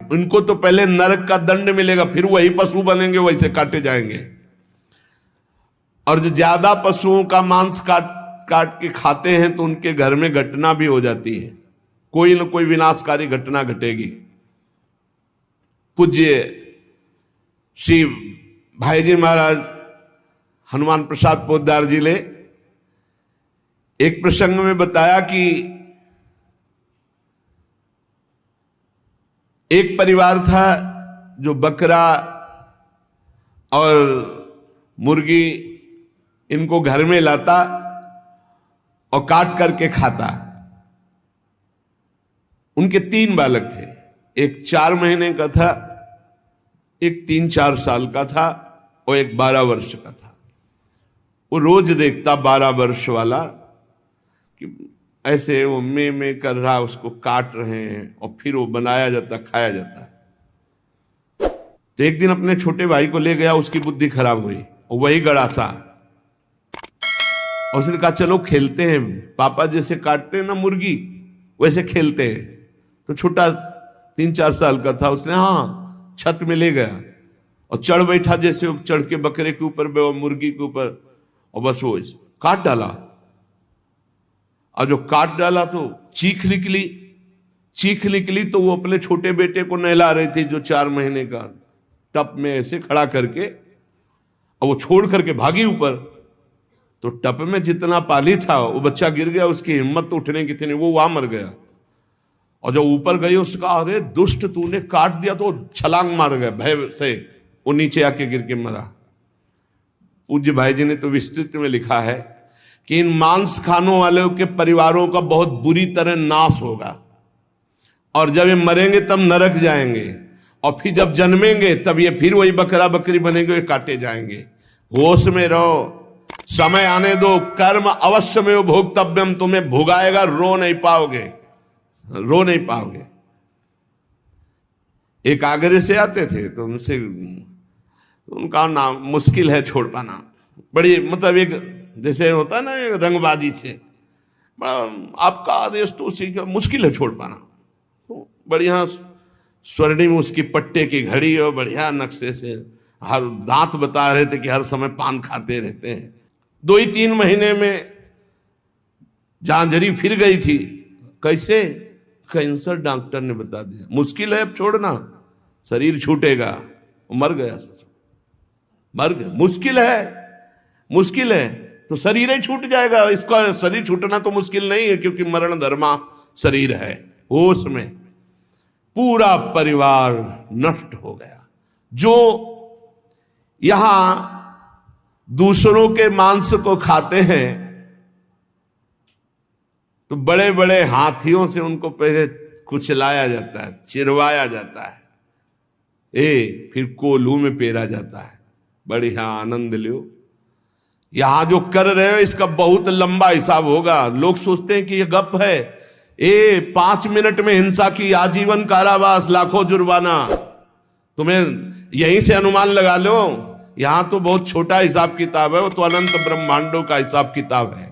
उनको तो पहले नरक का दंड मिलेगा, फिर वही पशु बनेंगे, वैसे काटे जाएंगे। और जो ज्यादा पशुओं का मांस काट काट के खाते हैं तो उनके घर में घटना भी हो जाती है, कोई न कोई विनाशकारी घटना घटेगी। पूज्य श्री भाईजी महाराज हनुमान प्रसाद पोद्दार जी ने एक प्रसंग में बताया कि एक परिवार था जो बकरा और मुर्गी इनको घर में लाता और काट करके खाता। उनके 3 बालक थे, एक 4 महीने का था, एक 3-4 साल का था और एक 12 वर्ष का था। वो रोज देखता 12 वर्ष वाला कि ऐसे वो में कर रहा, उसको काट रहे हैं और फिर वो बनाया जाता, खाया जाता है। तो एक दिन अपने छोटे भाई को ले गया, उसकी बुद्धि खराब हुई और वही गड़ासा, और उसने कहा चलो खेलते हैं, पापा जैसे काटते हैं ना मुर्गी वैसे खेलते हैं। तो छोटा 3-4 साल का था, उसने हाँ छत में ले गया और चढ़ बैठा, जैसे वो चढ़ के बकरे के ऊपर मुर्गी के ऊपर, और बस वो काट डाला। और जो काट डाला तो चीख निकली तो वो अपने छोटे बेटे को नहला रही थी जो 4 महीने का, टप में ऐसे खड़ा करके, और वो छोड़ करके भागी ऊपर। तो टप में जितना पानी था वो बच्चा गिर गया, उसकी हिम्मत तो उठने की थी नहीं, वो वहां मर गया। और जब ऊपर गई उसका, अरे दुष्ट तूने काट दिया, तो छलांग मार गया भय से, वो नीचे आके गिर के मरा। पूज्य भाई जी ने तो विस्तृत में लिखा है कि इन मांस खानों वालों के परिवारों का बहुत बुरी तरह नाश होगा, और जब ये मरेंगे तब नरक जाएंगे, और फिर जब जन्मेंगे तब ये फिर वही बकरा बकरी बनेंगे, ये काटे जाएंगे। होश में रहो, समय आने दो, कर्म अवश्य में भोक्तव्यम, तुम्हें भुगाएगा, रो नहीं पाओगे। एक आगरे से आते थे तो उनका नाम मुश्किल है छोड़ पाना, बड़ी मतलब एक जैसे होता है ना रंगबाजी से, आपका आदेश तो उसी का मुश्किल है छोड़ पाना। तो बढ़िया स्वर्णिम उसकी पट्टे की घड़ी और बढ़िया नक्शे से, हर दांत बता रहे थे कि हर समय पान खाते रहते हैं। 2-3 महीने में झांझरी फिर गई थी। कैसे? कैंसर डॉक्टर ने बता दिया, मुश्किल है अब छोड़ना, शरीर छूटेगा। मर गया, मर गया। मुश्किल है तो शरीर ही छूट जाएगा, इसका शरीर छूटना तो मुश्किल नहीं है, क्योंकि मरण धर्मा शरीर है। होश में पूरा परिवार नष्ट हो गया। जो यहां दूसरों के मांस को खाते हैं तो बड़े बड़े हाथियों से उनको पहले कुचलाया जाता है, चिरवाया जाता है, फिर कोल्हू में पेरा जाता है। बढ़िया आनंद लो। यहां जो कर रहे हो इसका बहुत लंबा हिसाब होगा। लोग सोचते हैं कि ये गप है, 5 मिनट में हिंसा की आजीवन कारावास, लाखों जुर्माना। तुम्हें यहीं से अनुमान लगा लो, यहां तो बहुत छोटा हिसाब किताब है, वो तो अनंत ब्रह्मांडों का हिसाब किताब है।